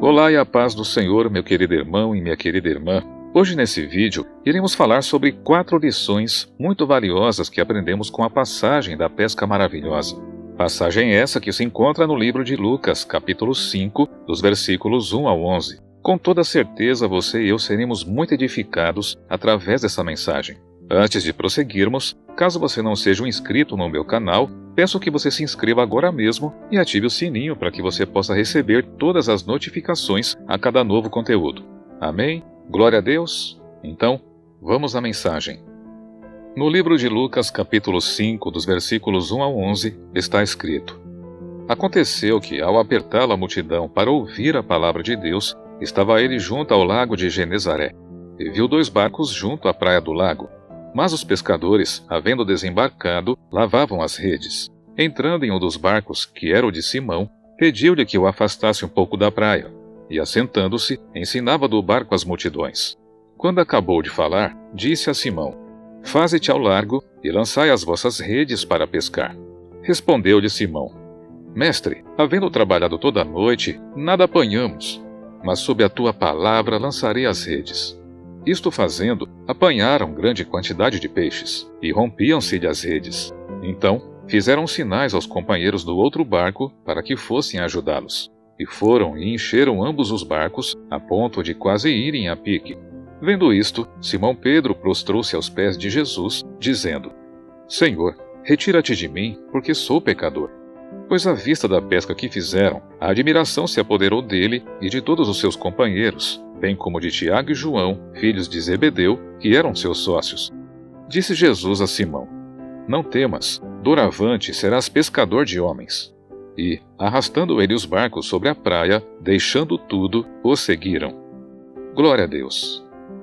Olá e a paz do Senhor, meu querido irmão e minha querida irmã. Hoje nesse vídeo, iremos falar sobre 4 lições muito valiosas que aprendemos com a passagem da pesca maravilhosa. Passagem essa que se encontra no livro de Lucas, capítulo 5, dos versículos 1 ao 11. Com toda certeza você e eu seremos muito edificados através dessa mensagem. Antes de prosseguirmos, caso você não seja um inscrito no meu canal, peço que você se inscreva agora mesmo e ative o sininho para que você possa receber todas as notificações a cada novo conteúdo. Amém? Glória a Deus? Então, vamos à mensagem. No livro de Lucas, capítulo 5, dos versículos 1 ao 11, está escrito: Aconteceu que, ao apertá-la a multidão para ouvir a palavra de Deus, estava ele junto ao lago de Genezaré, e viu 2 barcos junto à praia do lago. Mas os pescadores, havendo desembarcado, lavavam as redes. Entrando em um dos barcos, que era o de Simão, pediu-lhe que o afastasse um pouco da praia, e assentando-se, ensinava do barco as multidões. Quando acabou de falar, disse a Simão: Faze-te ao largo e lançai as vossas redes para pescar. Respondeu-lhe Simão: Mestre, havendo trabalhado toda a noite, nada apanhamos, mas sob a tua palavra lançarei as redes. Isto fazendo, apanharam grande quantidade de peixes, e rompiam-se-lhe as redes. Então, fizeram sinais aos companheiros do outro barco para que fossem ajudá-los. E foram e encheram ambos os barcos, a ponto de quase irem a pique. Vendo isto, Simão Pedro prostrou-se aos pés de Jesus, dizendo: Senhor, retira-te de mim, porque sou pecador. Pois à vista da pesca que fizeram, a admiração se apoderou dele e de todos os seus companheiros, bem como de Tiago e João, filhos de Zebedeu, que eram seus sócios. Disse Jesus a Simão: Não temas, doravante serás pescador de homens. E, arrastando ele os barcos sobre a praia, deixando tudo, o seguiram. Glória a Deus!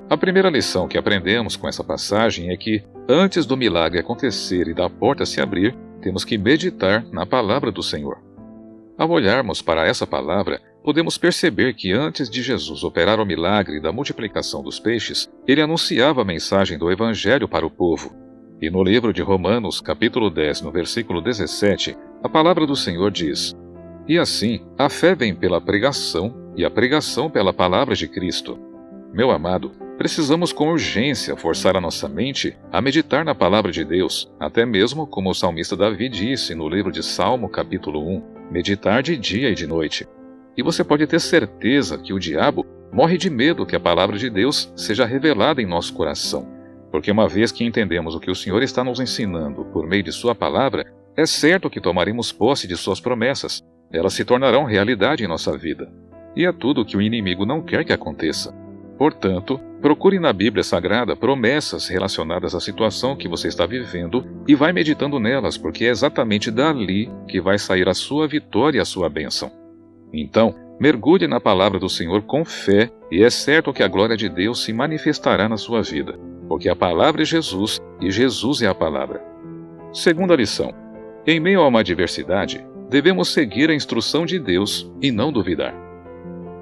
A primeira lição que aprendemos com essa passagem é que, antes do milagre acontecer e da porta se abrir, temos que meditar na palavra do Senhor. Ao olharmos para essa palavra, podemos perceber que antes de Jesus operar o milagre da multiplicação dos peixes, ele anunciava a mensagem do Evangelho para o povo. E no livro de Romanos, capítulo 10, no versículo 17, a palavra do Senhor diz: E assim, a fé vem pela pregação, e a pregação pela palavra de Cristo. Meu amado, precisamos com urgência forçar a nossa mente a meditar na palavra de Deus, até mesmo como o salmista Davi disse no livro de Salmo, capítulo 1, meditar de dia e de noite. E você pode ter certeza que o diabo morre de medo que a palavra de Deus seja revelada em nosso coração, porque uma vez que entendemos o que o Senhor está nos ensinando por meio de sua palavra, é certo que tomaremos posse de suas promessas, elas se tornarão realidade em nossa vida. E é tudo o que o inimigo não quer que aconteça. Portanto, procure na Bíblia Sagrada promessas relacionadas à situação que você está vivendo e vai meditando nelas, porque é exatamente dali que vai sair a sua vitória e a sua bênção. Então, mergulhe na palavra do Senhor com fé e é certo que a glória de Deus se manifestará na sua vida, porque a palavra é Jesus e Jesus é a palavra. Segunda lição: em meio a uma adversidade, devemos seguir a instrução de Deus e não duvidar.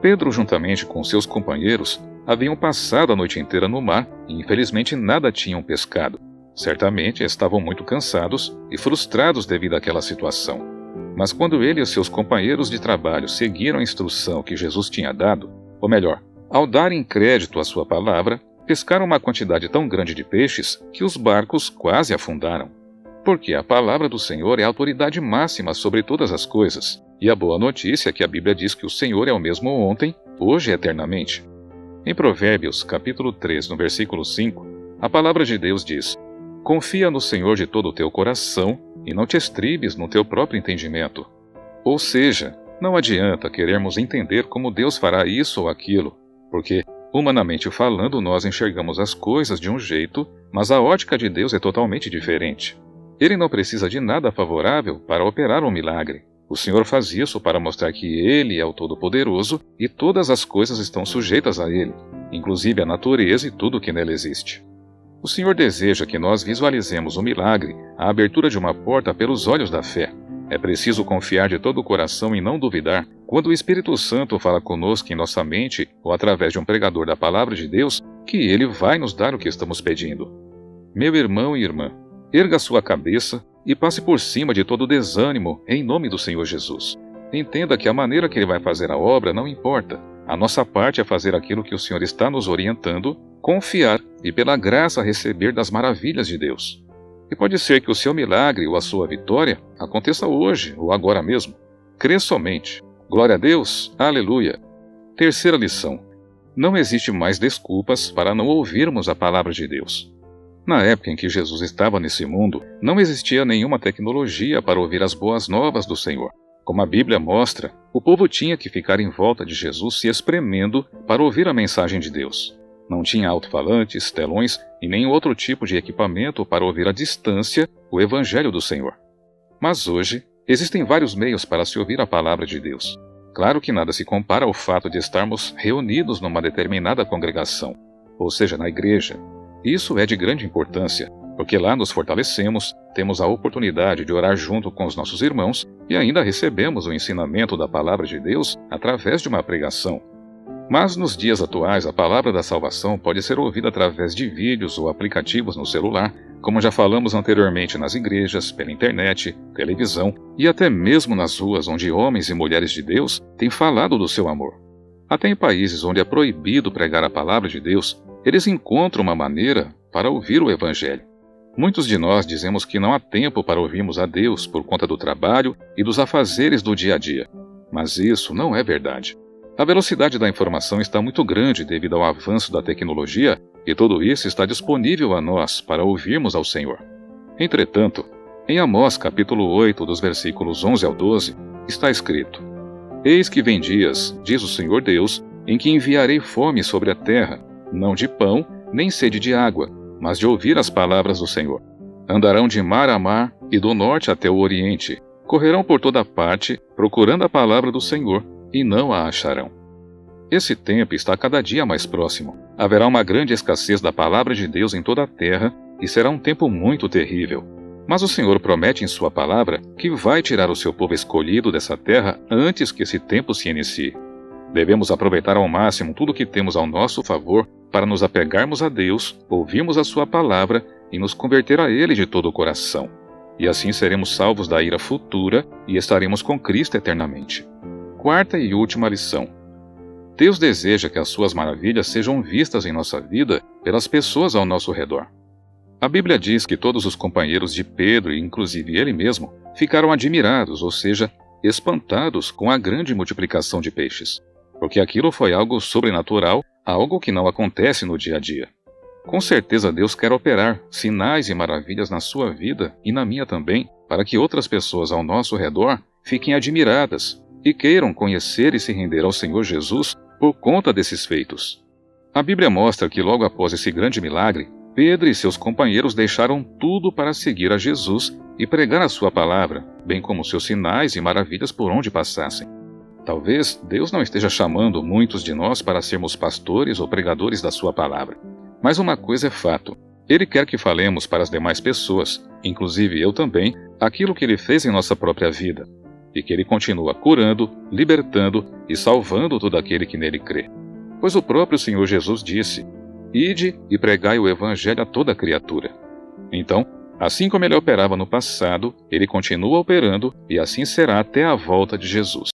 Pedro, juntamente com seus companheiros, haviam passado a noite inteira no mar e infelizmente nada tinham pescado. Certamente estavam muito cansados e frustrados devido àquela situação. Mas quando ele e seus companheiros de trabalho seguiram a instrução que Jesus tinha dado, ou melhor, ao darem crédito à sua palavra, pescaram uma quantidade tão grande de peixes que os barcos quase afundaram. Porque a palavra do Senhor é a autoridade máxima sobre todas as coisas, e a boa notícia é que a Bíblia diz que o Senhor é o mesmo ontem, hoje e eternamente. Em Provérbios, capítulo 3, no versículo 5, a palavra de Deus diz: Confia no Senhor de todo o teu coração e não te estribes no teu próprio entendimento. Ou seja, não adianta querermos entender como Deus fará isso ou aquilo, porque, humanamente falando, nós enxergamos as coisas de um jeito, mas a ótica de Deus é totalmente diferente. Ele não precisa de nada favorável para operar um milagre. O Senhor faz isso para mostrar que Ele é o Todo-Poderoso e todas as coisas estão sujeitas a Ele, inclusive a natureza e tudo o que nela existe. O Senhor deseja que nós visualizemos o milagre, a abertura de uma porta pelos olhos da fé. É preciso confiar de todo o coração e não duvidar quando o Espírito Santo fala conosco em nossa mente ou através de um pregador da Palavra de Deus, que Ele vai nos dar o que estamos pedindo. Meu irmão e irmã, erga sua cabeça e passe por cima de todo desânimo em nome do Senhor Jesus. Entenda que a maneira que Ele vai fazer a obra não importa. A nossa parte é fazer aquilo que o Senhor está nos orientando, confiar e, pela graça, receber das maravilhas de Deus. E pode ser que o seu milagre ou a sua vitória aconteça hoje ou agora mesmo. Crê somente. Glória a Deus. Aleluia. Terceira lição. Não existe mais desculpas para não ouvirmos a palavra de Deus. Na época em que Jesus estava nesse mundo, não existia nenhuma tecnologia para ouvir as boas novas do Senhor. Como a Bíblia mostra, o povo tinha que ficar em volta de Jesus se espremendo para ouvir a mensagem de Deus. Não tinha alto-falantes, telões e nem outro tipo de equipamento para ouvir à distância o Evangelho do Senhor. Mas hoje, existem vários meios para se ouvir a palavra de Deus. Claro que nada se compara ao fato de estarmos reunidos numa determinada congregação, ou seja, na igreja. Isso é de grande importância, porque lá nos fortalecemos, temos a oportunidade de orar junto com os nossos irmãos e ainda recebemos o ensinamento da palavra de Deus através de uma pregação. Mas nos dias atuais, a palavra da salvação pode ser ouvida através de vídeos ou aplicativos no celular, como já falamos anteriormente nas igrejas, pela internet, televisão e até mesmo nas ruas onde homens e mulheres de Deus têm falado do seu amor. Até em países onde é proibido pregar a palavra de Deus, eles encontram uma maneira para ouvir o Evangelho. Muitos de nós dizemos que não há tempo para ouvirmos a Deus por conta do trabalho e dos afazeres do dia a dia. Mas isso não é verdade. A velocidade da informação está muito grande devido ao avanço da tecnologia e tudo isso está disponível a nós para ouvirmos ao Senhor. Entretanto, em Amós capítulo 8, dos versículos 11 ao 12, está escrito: Eis que vem dias, diz o Senhor Deus, em que enviarei fome sobre a terra, não de pão, nem sede de água, mas de ouvir as palavras do Senhor. Andarão de mar a mar e do norte até o oriente, correrão por toda parte, procurando a palavra do Senhor, e não a acharão. Esse tempo está cada dia mais próximo. Haverá uma grande escassez da palavra de Deus em toda a terra, e será um tempo muito terrível. Mas o Senhor promete em sua palavra que vai tirar o seu povo escolhido dessa terra antes que esse tempo se inicie. Devemos aproveitar ao máximo tudo o que temos ao nosso favor para nos apegarmos a Deus, ouvirmos a sua palavra e nos converter a Ele de todo o coração. E assim seremos salvos da ira futura e estaremos com Cristo eternamente. Quarta e última lição. Deus deseja que as suas maravilhas sejam vistas em nossa vida pelas pessoas ao nosso redor. A Bíblia diz que todos os companheiros de Pedro, e inclusive ele mesmo, ficaram admirados, ou seja, espantados com a grande multiplicação de peixes. Porque aquilo foi algo sobrenatural, algo que não acontece no dia a dia. Com certeza Deus quer operar sinais e maravilhas na sua vida e na minha também, para que outras pessoas ao nosso redor fiquem admiradas e queiram conhecer e se render ao Senhor Jesus por conta desses feitos. A Bíblia mostra que logo após esse grande milagre, Pedro e seus companheiros deixaram tudo para seguir a Jesus e pregar a sua palavra, bem como seus sinais e maravilhas por onde passassem. Talvez Deus não esteja chamando muitos de nós para sermos pastores ou pregadores da sua palavra. Mas uma coisa é fato, Ele quer que falemos para as demais pessoas, inclusive eu também, aquilo que Ele fez em nossa própria vida, e que Ele continua curando, libertando e salvando todo aquele que nele crê. Pois o próprio Senhor Jesus disse: Ide e pregai o Evangelho a toda criatura. Então, assim como Ele operava no passado, Ele continua operando e assim será até a volta de Jesus.